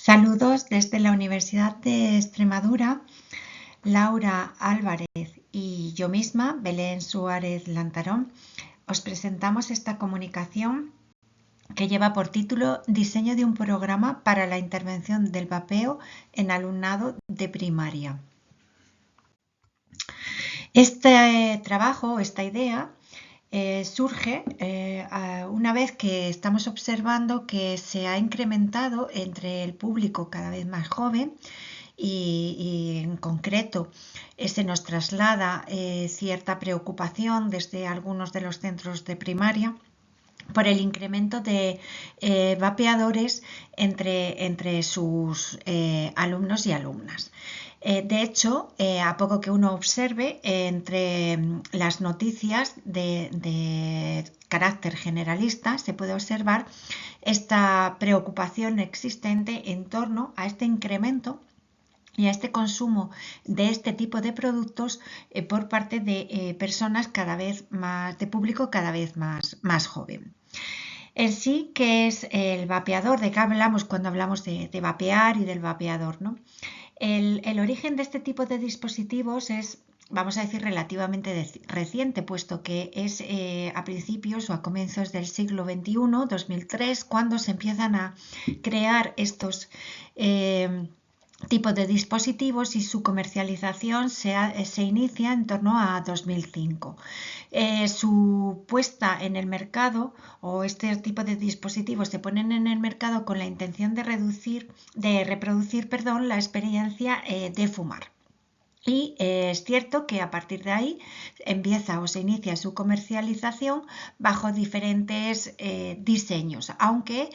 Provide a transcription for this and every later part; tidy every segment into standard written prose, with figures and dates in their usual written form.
Saludos desde la Universidad de Extremadura. Laura Álvarez y yo misma, Belén Suárez Lantarón, os presentamos esta comunicación que lleva por título Diseño de un programa para la intervención del vapeo en alumnado de primaria. Este trabajo, esta idea, surge una vez que estamos observando que se ha incrementado entre el público cada vez más joven y en concreto se nos traslada cierta preocupación desde algunos de los centros de primaria por el incremento de vapeadores entre sus alumnos y alumnas. De hecho, a poco que uno observe entre las noticias de carácter generalista, se puede observar esta preocupación existente en torno a este incremento y a este consumo de este tipo de productos por parte de personas cada vez más, de público cada vez más joven. En sí, ¿qué es el vapeador? ¿De qué hablamos cuando hablamos de vapear y del vapeador, ¿no? El origen de este tipo de dispositivos es, vamos a decir, relativamente reciente, puesto que es a principios o a comienzos del siglo XXI, 2003, cuando se empiezan a crear estos tipos de dispositivos y su comercialización se inicia en torno a 2005. Su puesta en el mercado o este tipo de dispositivos se ponen en el mercado con la intención de reproducir la experiencia de fumar. Y es cierto que a partir de ahí empieza o se inicia su comercialización bajo diferentes diseños, aunque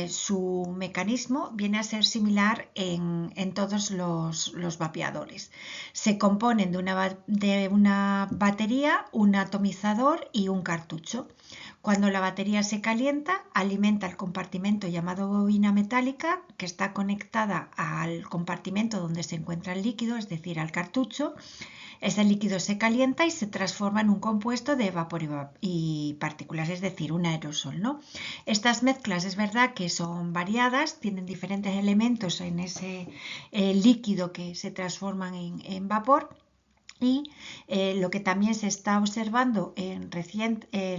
su mecanismo viene a ser similar en todos los vapeadores. Se componen de una batería, un atomizador y un cartucho. Cuando la batería se calienta, alimenta el compartimento llamado bobina metálica, que está conectada al compartimento donde se encuentra el líquido, es decir, al cartucho. Ese líquido se calienta y se transforma en un compuesto de vapor y partículas, es decir, un aerosol, ¿no? Estas mezclas es verdad que son variadas, tienen diferentes elementos en ese líquido que se transforman en vapor. Y lo que también se está observando en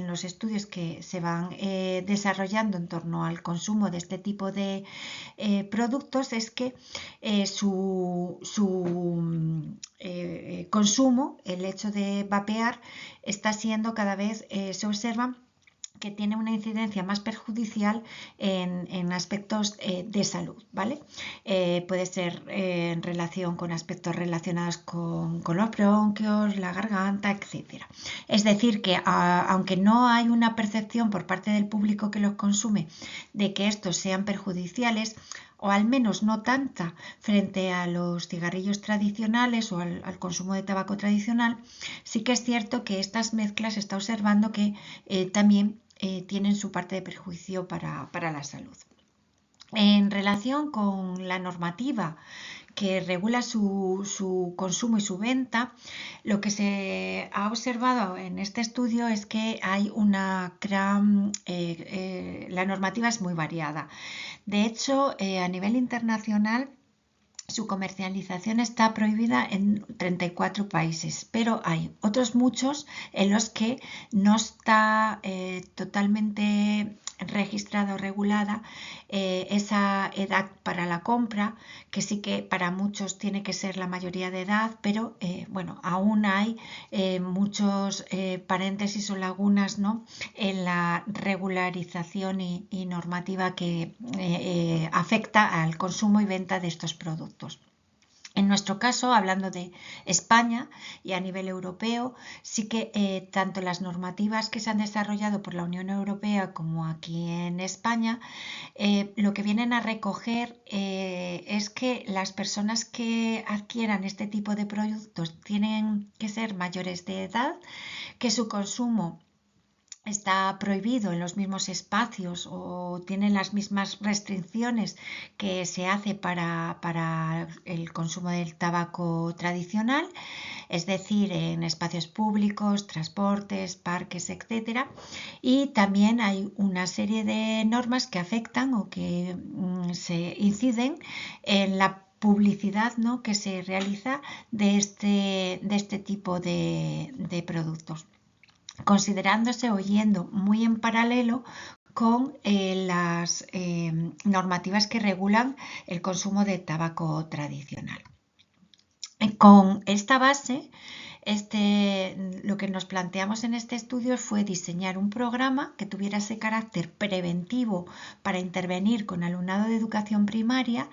los estudios que se van desarrollando en torno al consumo de este tipo de productos es que su consumo, el hecho de vapear, está siendo cada vez, se observa que tiene una incidencia más perjudicial en aspectos de salud, ¿vale? Puede ser en relación con aspectos relacionados con los bronquios, la garganta, etc. Es decir, que aunque no hay una percepción por parte del público que los consume de que estos sean perjudiciales, o al menos no tanta frente a los cigarrillos tradicionales o al consumo de tabaco tradicional, sí que es cierto que estas mezclas se está observando que también tienen su parte de perjuicio para la salud. En relación con la normativa que regula su consumo y su venta, lo que se ha observado en este estudio es que hay una gran... la normativa es muy variada. De hecho, a nivel internacional, su comercialización está prohibida en 34 países, pero hay otros muchos en los que no está totalmente registrada o regulada esa edad para la compra, que sí que para muchos tiene que ser la mayoría de edad, pero bueno, aún hay muchos paréntesis o lagunas, ¿no?, en la regularización y normativa que afecta al consumo y venta de estos productos. En nuestro caso, hablando de España y a nivel europeo, sí que tanto las normativas que se han desarrollado por la Unión Europea como aquí en España, lo que vienen a recoger es que las personas que adquieran este tipo de productos tienen que ser mayores de edad, que su consumo está prohibido en los mismos espacios o tienen las mismas restricciones que se hace para el consumo del tabaco tradicional, es decir, en espacios públicos, transportes, parques, etcétera. Y también hay una serie de normas que afectan o que se inciden en la publicidad, ¿no?, que se realiza de este tipo de productos, considerándose o yendo muy en paralelo con las normativas que regulan el consumo de tabaco tradicional. Con esta base, lo que nos planteamos en este estudio fue diseñar un programa que tuviera ese carácter preventivo para intervenir con alumnado de educación primaria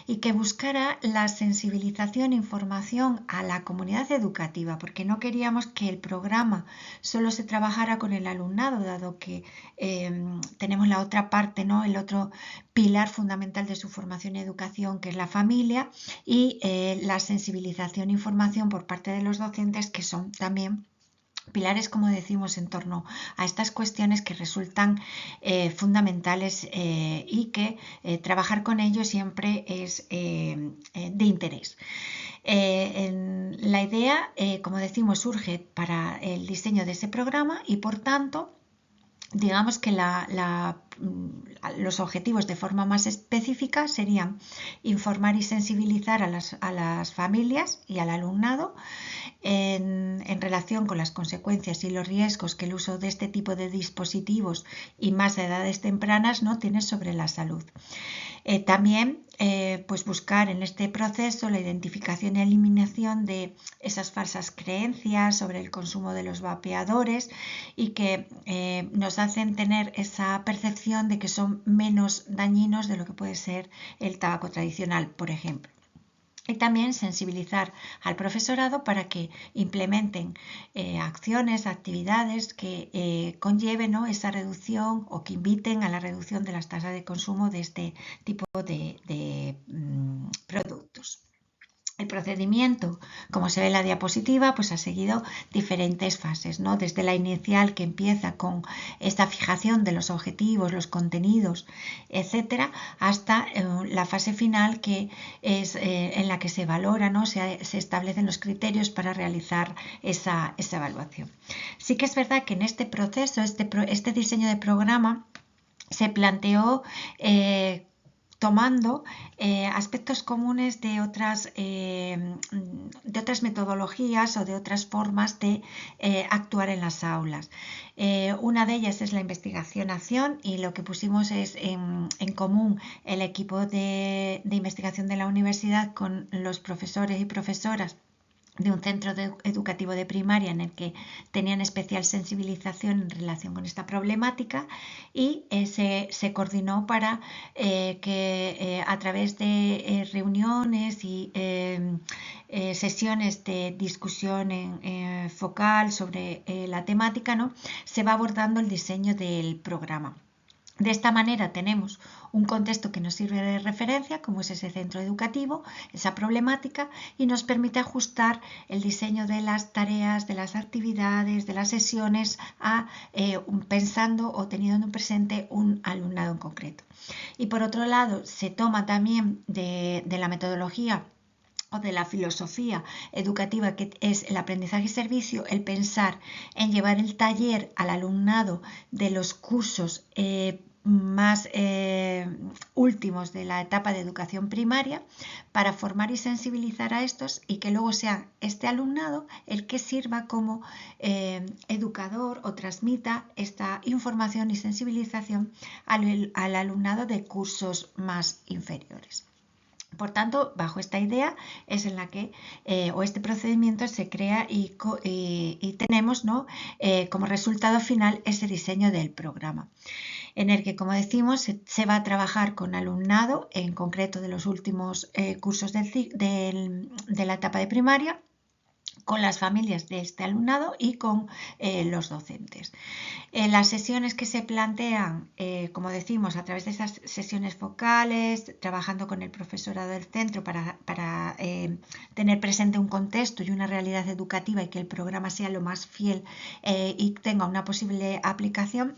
y que buscara la sensibilización e información a la comunidad educativa, porque no queríamos que el programa solo se trabajara con el alumnado, dado que tenemos la otra parte, ¿no?, el otro pilar fundamental de su formación y educación, que es la familia, y la sensibilización e información por parte de los docentes, que son también pilares, como decimos, en torno a estas cuestiones que resultan fundamentales y que trabajar con ellos siempre es de interés. La idea, como decimos, surge para el diseño de ese programa y, por tanto, digamos que los objetivos de forma más específica serían informar y sensibilizar a las familias y al alumnado en relación con las consecuencias y los riesgos que el uso de este tipo de dispositivos y más a edades tempranas, ¿no?, tiene sobre la salud. También pues buscar en este proceso la identificación y eliminación de esas falsas creencias sobre el consumo de los vapeadores y que nos hacen tener esa percepción de que son menos dañinos de lo que puede ser el tabaco tradicional, por ejemplo. Y también sensibilizar al profesorado para que implementen acciones, actividades que conlleven, ¿no?, esa reducción o que inviten a la reducción de las tasas de consumo de este tipo de productos. El procedimiento, como se ve en la diapositiva, pues ha seguido diferentes fases, ¿no?, desde la inicial, que empieza con esta fijación de los objetivos, los contenidos, etcétera, hasta la fase final, que es en la que se valora, ¿no?, se establecen los criterios para realizar esa evaluación. Sí que es verdad que en este proceso, este diseño de programa se planteó tomando aspectos comunes de otras metodologías o de otras formas de actuar en las aulas. Una de ellas es la investigación-acción, y lo que pusimos es en común el equipo de investigación de la universidad con los profesores y profesoras de un centro educativo de primaria en el que tenían especial sensibilización en relación con esta problemática, y se coordinó para que a través de reuniones y sesiones de discusión focal sobre la temática, ¿no?, se va abordando el diseño del programa. De esta manera tenemos un contexto que nos sirve de referencia, como es ese centro educativo, esa problemática, y nos permite ajustar el diseño de las tareas, de las actividades, de las sesiones, pensando o teniendo en presente un alumnado en concreto. Y por otro lado, se toma también de la metodología o de la filosofía educativa, que es el aprendizaje y servicio, el pensar en llevar el taller al alumnado de los cursos más últimos de la etapa de educación primaria, para formar y sensibilizar a estos, y que luego sea este alumnado el que sirva como educador o transmita esta información y sensibilización al alumnado de cursos más inferiores. Por tanto, bajo esta idea es en la que este procedimiento se crea y tenemos, ¿no?, como resultado final ese diseño del programa, en el que, como decimos, se va a trabajar con alumnado, en concreto de los últimos cursos de la etapa de primaria, con las familias de este alumnado y con los docentes. Las sesiones que se plantean, como decimos, a través de esas sesiones focales, trabajando con el profesorado del centro para tener presente un contexto y una realidad educativa, y que el programa sea lo más fiel y tenga una posible aplicación.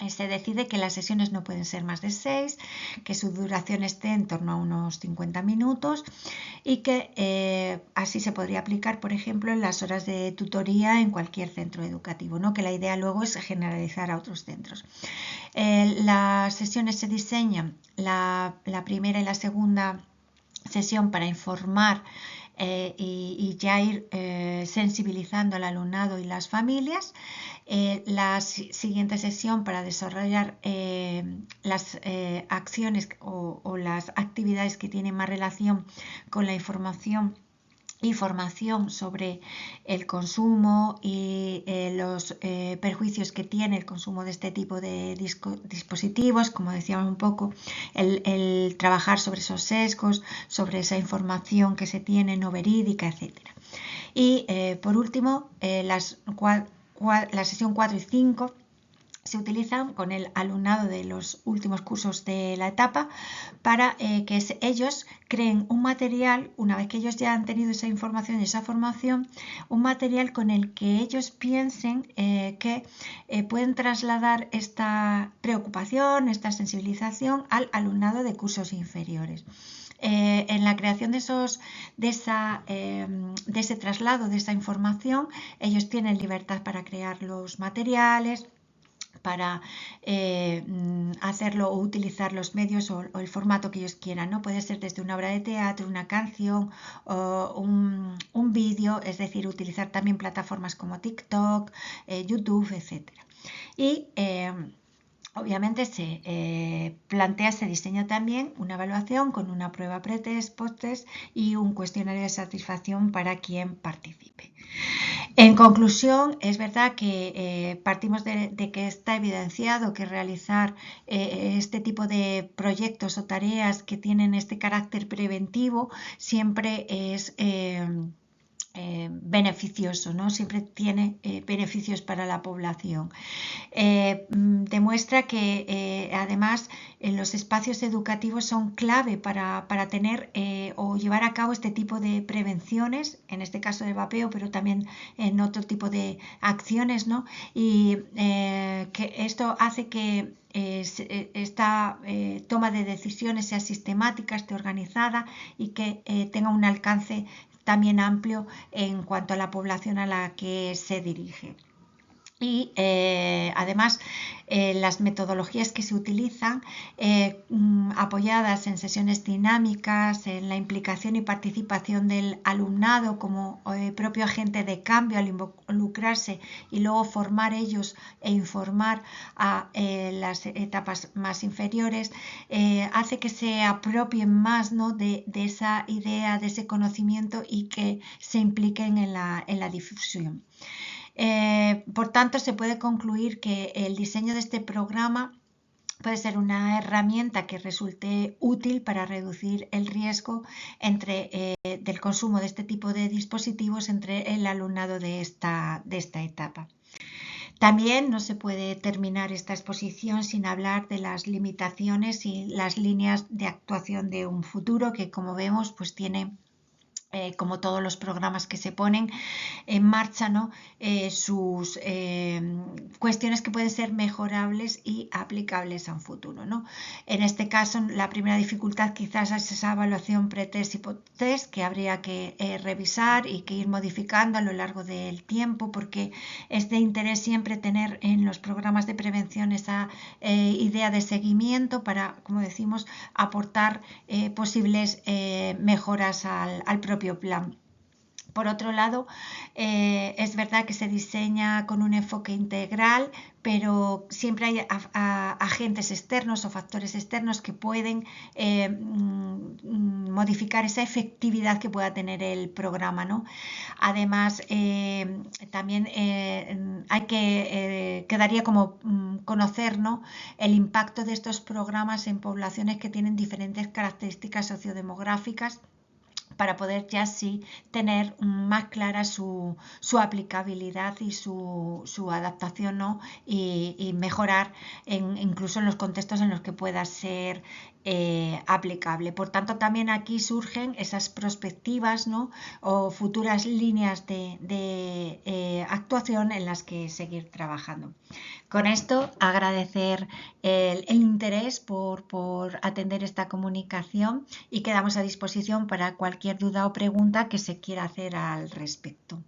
se decide que las sesiones no pueden ser más de 6, que su duración esté en torno a unos 50 minutos y que así se podría aplicar, por ejemplo, en las horas de tutoría en cualquier centro educativo, ¿no? Que la idea luego es generalizar a otros centros. Las sesiones se diseñan, la primera y la segunda sesión para informar y ya ir sensibilizando al alumnado y las familias. La siguiente sesión para desarrollar las acciones o las actividades que tienen más relación con la información y formación sobre el consumo y los perjuicios que tiene el consumo de este tipo de dispositivos, como decíamos un poco, el trabajar sobre esos sesgos, sobre esa información que se tiene no verídica, etcétera. Y por último, la sesión 4 y 5 se utilizan con el alumnado de los últimos cursos de la etapa para que ellos creen un material, una vez que ellos ya han tenido esa información y esa formación, un material con el que ellos piensen que pueden trasladar esta preocupación, esta sensibilización al alumnado de cursos inferiores. En la creación de ese traslado, de esa información, ellos tienen libertad para crear los materiales, para hacerlo o utilizar los medios o el formato que ellos quieran, ¿no? Puede ser desde una obra de teatro, una canción o un vídeo, es decir, utilizar también plataformas como TikTok, YouTube, etc. Y obviamente se plantea, se diseña también una evaluación con una prueba pre-test, post-test y un cuestionario de satisfacción para quien participe. En conclusión, es verdad que partimos de que está evidenciado que realizar este tipo de proyectos o tareas que tienen este carácter preventivo siempre es beneficioso, ¿no? Siempre tiene beneficios para la población. Demuestra que además los espacios educativos son clave para tener o llevar a cabo este tipo de prevenciones, en este caso de vapeo, pero también en otro tipo de acciones, ¿no? Y que esto hace que esta toma de decisiones sea sistemática, esté organizada y que tenga un alcance también amplio en cuanto a la población a la que se dirige. Y además las metodologías que se utilizan apoyadas en sesiones dinámicas, en la implicación y participación del alumnado como propio agente de cambio al involucrarse y luego formar ellos e informar a las etapas más inferiores, hace que se apropien más, ¿no? de esa idea, de ese conocimiento y que se impliquen en la difusión. Por tanto, se puede concluir que el diseño de este programa puede ser una herramienta que resulte útil para reducir el riesgo del consumo de este tipo de dispositivos entre el alumnado de esta etapa. También no se puede terminar esta exposición sin hablar de las limitaciones y las líneas de actuación de un futuro que, como vemos, pues tiene como todos los programas que se ponen en marcha, ¿no? Sus cuestiones que pueden ser mejorables y aplicables a un futuro, ¿no? En este caso, la primera dificultad quizás es esa evaluación pre-test y post-test que habría que revisar y que ir modificando a lo largo del tiempo, porque es de interés siempre tener en los programas de prevención esa idea de seguimiento para, como decimos, aportar posibles mejoras al propio plan. Por otro lado, es verdad que se diseña con un enfoque integral, pero siempre hay agentes externos o factores externos que pueden modificar esa efectividad que pueda tener el programa, ¿no? Además, también quedaría como conocer, ¿no? el impacto de estos programas en poblaciones que tienen diferentes características sociodemográficas para poder ya sí tener más clara su aplicabilidad y su adaptación, ¿no? Y mejorar incluso en los contextos en los que pueda ser aplicable. Por tanto, también aquí surgen esas perspectivas, ¿no? O futuras líneas de actuación en las que seguir trabajando. Con esto, agradecer el interés por atender esta comunicación y quedamos a disposición para cualquier duda o pregunta que se quiera hacer al respecto.